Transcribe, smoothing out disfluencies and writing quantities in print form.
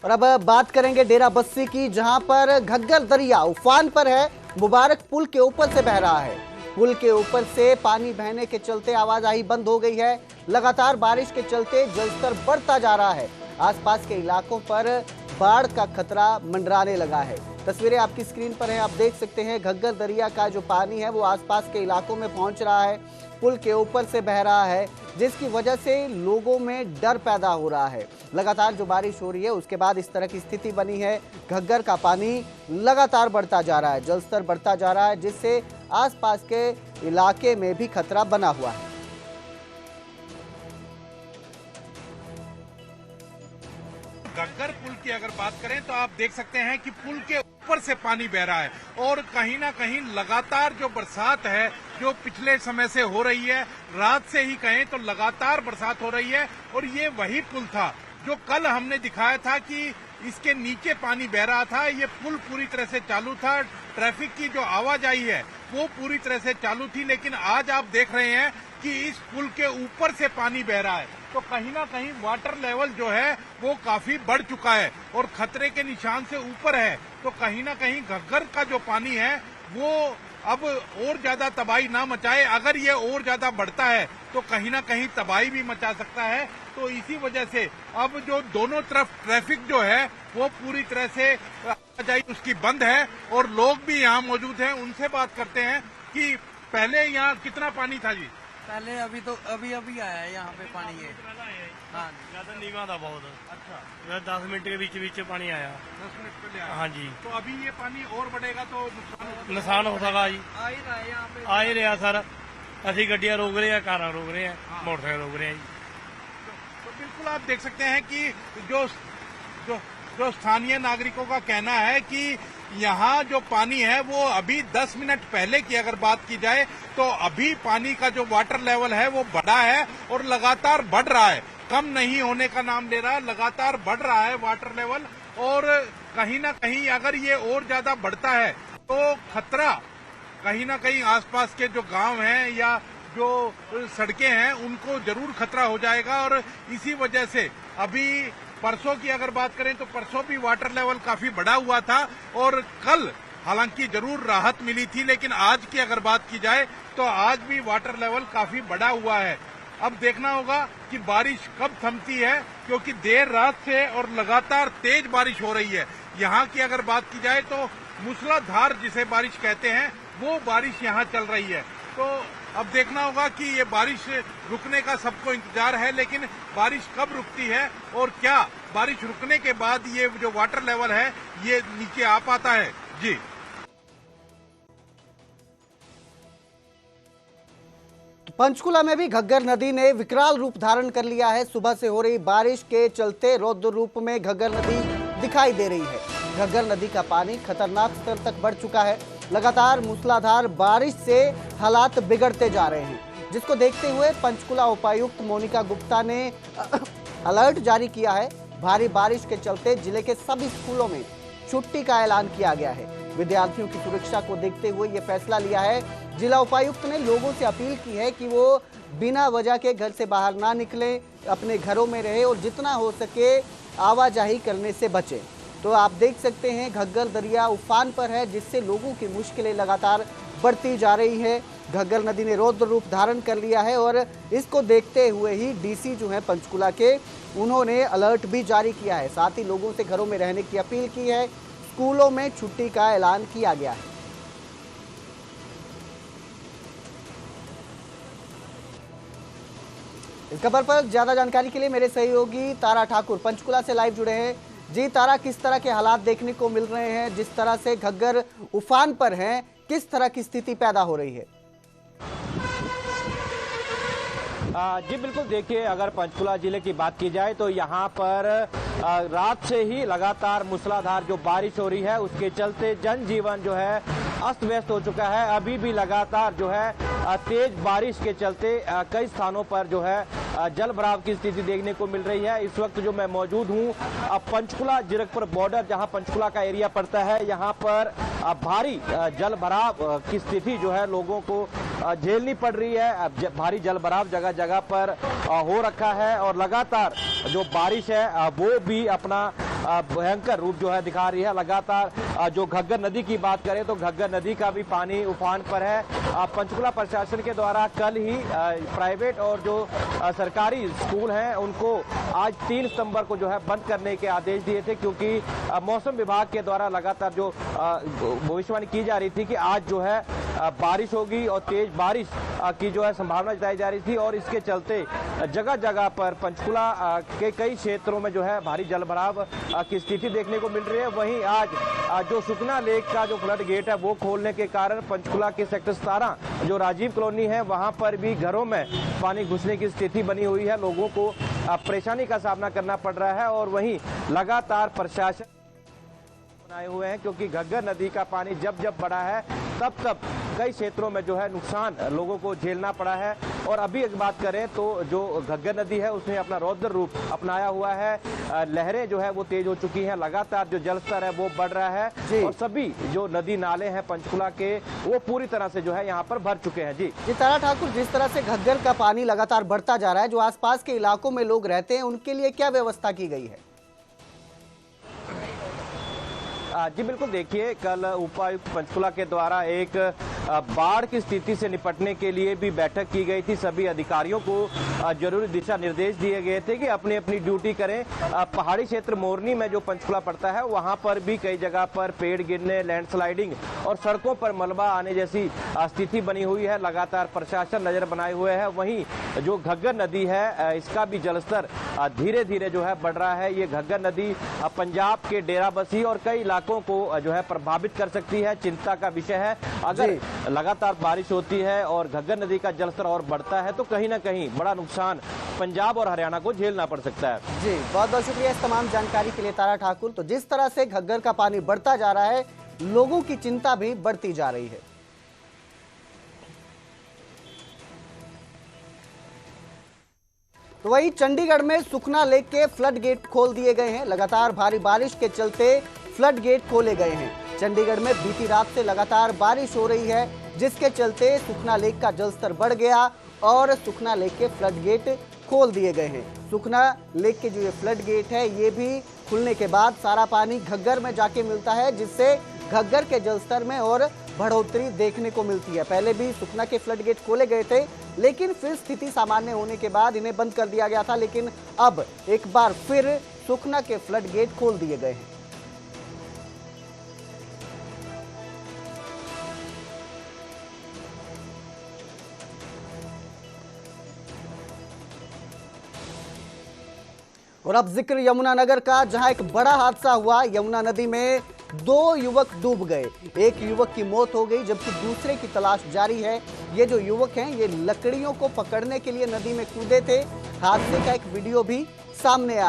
और अब बात करेंगे डेरा बस्सी की, जहां पर घग्गर दरिया उफान पर है। मुबारक पुल के ऊपर से बह रहा है। पुल के ऊपर से पानी बहने के चलते आवाजाही बंद हो गई है। लगातार बारिश के चलते जलस्तर बढ़ता जा रहा है। आसपास के इलाकों पर बाढ़ का खतरा मंडराने लगा है। तस्वीरें आपकी स्क्रीन पर हैं, आप देख सकते हैं। घग्गर दरिया का जो पानी है वो आसपास के इलाकों में पहुंच रहा है। पुल के ऊपर से बह रहा है, जिसकी वजह से लोगों में डर पैदा हो रहा है। लगातार जो बारिश हो रही है उसके बाद इस तरह की स्थिति बनी है। घग्गर का पानी लगातार बढ़ता जा रहा है, जलस्तर बढ़ता जा रहा है, जिससे आसपास के इलाके में भी खतरा बना हुआ है। घग्गर पुल की अगर बात करें तो आप देख सकते हैं कि पुल के ऊपर से पानी बह रहा है और कहीं ना कहीं लगातार जो बरसात है जो पिछले समय से हो रही है, रात से ही कहें तो लगातार बरसात हो रही है। और ये वही पुल था जो कल हमने दिखाया था कि इसके नीचे पानी बह रहा था। ये पुल पूरी तरह से चालू था, ट्रैफिक की जो आवाजाही है वो पूरी तरह से चालू थी, लेकिन आज आप देख रहे हैं कि इस पुल के ऊपर से पानी बह रहा है। तो कहीं ना कहीं वाटर लेवल जो है वो काफी बढ़ चुका है और खतरे के निशान से ऊपर है। तो कहीं ना कहीं घग्गर का जो पानी है वो अब और ज्यादा तबाही ना मचाए। अगर ये और ज्यादा बढ़ता है तो कहीं ना कहीं तबाही भी मचा सकता है। तो इसी वजह से अब जो दोनों तरफ ट्रैफिक जो है वो पूरी तरह से आवाजाही उसकी बंद है और लोग भी यहाँ मौजूद हैं। उनसे बात करते हैं कि पहले यहाँ कितना पानी था जी? पहले अभी आया है यहाँ पे पानी है। हाँ, ज्यादा नीवा था बहुत। अच्छा, 10 मिनट के बीच पानी आया। 10 मिनट पहले आया। हाँ जी। तो अभी ये पानी और बढ़ेगा तो नुकसान हो सका जी। आ ही रहा है यहाँ पे। आ ही रहा सर, असी गड्डियां रोक रहे हैं, कारां रोक रहे हैं, मोटरसाइकिल रोक रहे हैं जी। तो बिल्कुल आप देख सकते हैं कि जो जो स्थानीय नागरिकों का कहना है कि यहाँ जो पानी है वो अभी 10 मिनट पहले की अगर बात की जाए तो अभी पानी का जो वाटर लेवल है वो बढ़ा है और लगातार बढ़ रहा है, कम नहीं होने का नाम ले रहा है, लगातार बढ़ रहा है वाटर लेवल। और कहीं ना कहीं अगर ये और ज्यादा बढ़ता है तो खतरा कहीं ना कहीं आसपास के जो गांव हैं या जो सड़कें हैं उनको जरूर खतरा हो जाएगा। और इसी वजह से अभी परसों की अगर बात करें तो परसों भी वाटर लेवल काफी बढ़ा हुआ था और कल हालांकि जरूर राहत मिली थी, लेकिन आज की अगर बात की जाए तो आज भी वाटर लेवल काफी बढ़ा हुआ है। अब देखना होगा कि बारिश कब थमती है, क्योंकि देर रात से और लगातार तेज बारिश हो रही है। यहाँ की अगर बात की जाए तो मूसलाधार जिसे बारिश कहते हैं वो बारिश यहाँ चल रही है। तो अब देखना होगा कि ये बारिश रुकने का सबको इंतजार है, लेकिन बारिश कब रुकती है और क्या बारिश रुकने के बाद ये जो वाटर लेवल है ये नीचे आ पाता है। जी, तो पंचकुला में भी घग्गर नदी ने विकराल रूप धारण कर लिया है। सुबह से हो रही बारिश के चलते रौद्र रूप में घग्गर नदी दिखाई दे रही है। घग्गर नदी का पानी खतरनाक स्तर तक बढ़ चुका है। लगातार मूसलाधार बारिश से हालात बिगड़ते जा रहे हैं, जिसको देखते हुए पंचकुला उपायुक्त मोनिका गुप्ता ने अलर्ट जारी किया है। भारी बारिश के चलते जिले के सभी स्कूलों में छुट्टी का ऐलान किया गया है। विद्यार्थियों की सुरक्षा को देखते हुए यह फैसला लिया है। जिला उपायुक्त ने लोगों से अपील की है कि वो बिना वजह के घर से बाहर ना निकलें, अपने घरों में रहे और जितना हो सके आवाजाही करने से बचें। तो आप देख सकते हैं घग्गर दरिया उफान पर है, जिससे लोगों की मुश्किलें लगातार बढ़ती जा रही है। घग्गर नदी ने रौद्र रूप धारण कर लिया है और इसको देखते हुए ही डीसी जो है पंचकुला के, उन्होंने अलर्ट भी जारी किया है। साथ ही लोगों से घरों में रहने की अपील की है। स्कूलों में छुट्टी का ऐलान किया गया है। इस खबर पर ज्यादा जानकारी के लिए मेरे सहयोगी तारा ठाकुर पंचकुला से लाइव जुड़े हैं। जी तारा, किस तरह के हालात देखने को मिल रहे हैं? जिस तरह से घग्गर उफान पर हैं, किस तरह की स्थिति पैदा हो रही है? जी बिल्कुल, देखिए अगर पंचकुला जिले की बात की जाए तो यहाँ पर रात से ही लगातार मूसलाधार जो बारिश हो रही है उसके चलते जनजीवन जो है अस्त व्यस्त हो चुका है। अभी भी लगातार जो है तेज बारिश के चलते कई स्थानों पर जो है जल भराव की स्थिति देखने को मिल रही है। इस वक्त जो मैं मौजूद हूँ पंचकुला जीरकपुर बॉर्डर, जहाँ पंचकुला का एरिया पड़ता है, यहाँ पर भारी जल भराव की स्थिति जो है लोगों को झेलनी पड़ रही है। भारी जल भराव जगह जगह पर हो रखा है और लगातार जो बारिश है वो भी अपना भयंकर रूप जो है दिखा रही है। लगातार जो घग्गर नदी की बात करें तो घग्गर नदी का भी पानी उफान पर है। पंचकुला प्रशासन के द्वारा कल ही प्राइवेट और जो सरकारी स्कूल हैं उनको आज 3 सितंबर को जो है बंद करने के आदेश दिए थे, क्योंकि मौसम विभाग के द्वारा लगातार जो भविष्यवाणी की जा रही थी कि आज जो है बारिश होगी और तेज बारिश की जो है संभावना जताई जा रही थी, और इसके चलते जगह जगह पर पंचकुला के कई क्षेत्रों में जो है भारी जलभराव की स्थिति देखने को मिल रही है। वहीं आज जो सुखना लेक का जो फ्लड गेट है वो खोलने के कारण पंचकुला के सेक्टर 17 जो राजीव कॉलोनी है वहां पर भी घरों में पानी घुसने की स्थिति बनी हुई है। लोगों को परेशानी का सामना करना पड़ रहा है, और वहीं लगातार प्रशासन बनाए हुए हैं, क्योंकि घग्गर नदी का पानी जब जब बढ़ा है तब कई क्षेत्रों में जो है नुकसान लोगों को झेलना पड़ा है। और अभी एक बात करें तो जो घग्गर नदी है उसने अपना रौद्र रूप अपनाया हुआ है। लहरें जो है वो तेज हो चुकी हैं, लगातार जो जल स्तर है वो बढ़ रहा है, और सभी जो नदी नाले हैं पंचकुला के वो पूरी तरह से जो है यहाँ पर भर चुके हैं। जी तारा ठाकुर, जिस तरह से घग्गर का पानी लगातार बढ़ता जा रहा है, जो आसपास के इलाकों में लोग रहते हैं उनके लिए क्या व्यवस्था की गई है? जी बिल्कुल, देखिए कल उपायुक्त पंचकुला के द्वारा एक बाढ़ की स्थिति से निपटने के लिए भी बैठक की गई थी। सभी अधिकारियों को जरूरी दिशा निर्देश दिए गए थे कि अपनी अपनी ड्यूटी करें। पहाड़ी क्षेत्र मोरनी में जो पंचकुला पड़ता है वहां पर भी कई जगह पर पेड़ गिरने, लैंडस्लाइडिंग और सड़कों पर मलबा आने जैसी स्थिति बनी हुई है। लगातार प्रशासन नजर बनाए हुए है। वहीं जो घग्गर नदी है इसका भी जलस्तर धीरे धीरे जो है बढ़ रहा है। ये घग्गर नदी पंजाब के डेराबस्सी और कई इलाकों को जो है प्रभावित कर सकती है। चिंता का विषय है, अगर लगातार बारिश होती है और घग्गर नदी का जलस्तर और बढ़ता है तो कहीं ना कहीं बड़ा नुकसान पंजाब और हरियाणा को झेलना पड़ सकता है। जी बहुत बहुत शुक्रिया इस तमाम जानकारी के लिए तारा ठाकुर। तो जिस तरह से घग्गर का पानी बढ़ता जा रहा है, लोगों की चिंता भी बढ़ती जा रही है। तो वहीं चंडीगढ़ में सुखना लेक के फ्लड गेट खोल दिए गए हैं। लगातार भारी बारिश के चलते फ्लड गेट खोले गए हैं। चंडीगढ़ में बीती रात से लगातार बारिश हो रही है, जिसके चलते सुखना लेक का जलस्तर बढ़ गया और सुखना लेक के फ्लड गेट खोल दिए गए हैं। सुखना लेक के जो ये फ्लड गेट है ये भी खुलने के बाद सारा पानी घग्गर में जाके मिलता है, जिससे घग्गर के जलस्तर में और बढ़ोतरी देखने को मिलती है। पहले भी सुखना के फ्लड गेट खोले गए थे, लेकिन फिर स्थिति सामान्य होने के बाद इन्हें बंद कर दिया गया था, लेकिन अब एक बार फिर सुखना के फ्लड गेट खोल दिए गए हैं। और अब जिक्र यमुनानगर का, जहां एक बड़ा हादसा हुआ। यमुना नदी में 2 युवक डूब गए। एक युवक की मौत हो गई, जबकि दूसरे की तलाश जारी है। ये जो युवक हैं ये लकड़ियों को पकड़ने के लिए नदी में कूदे थे। हादसे का एक वीडियो भी सामने आया।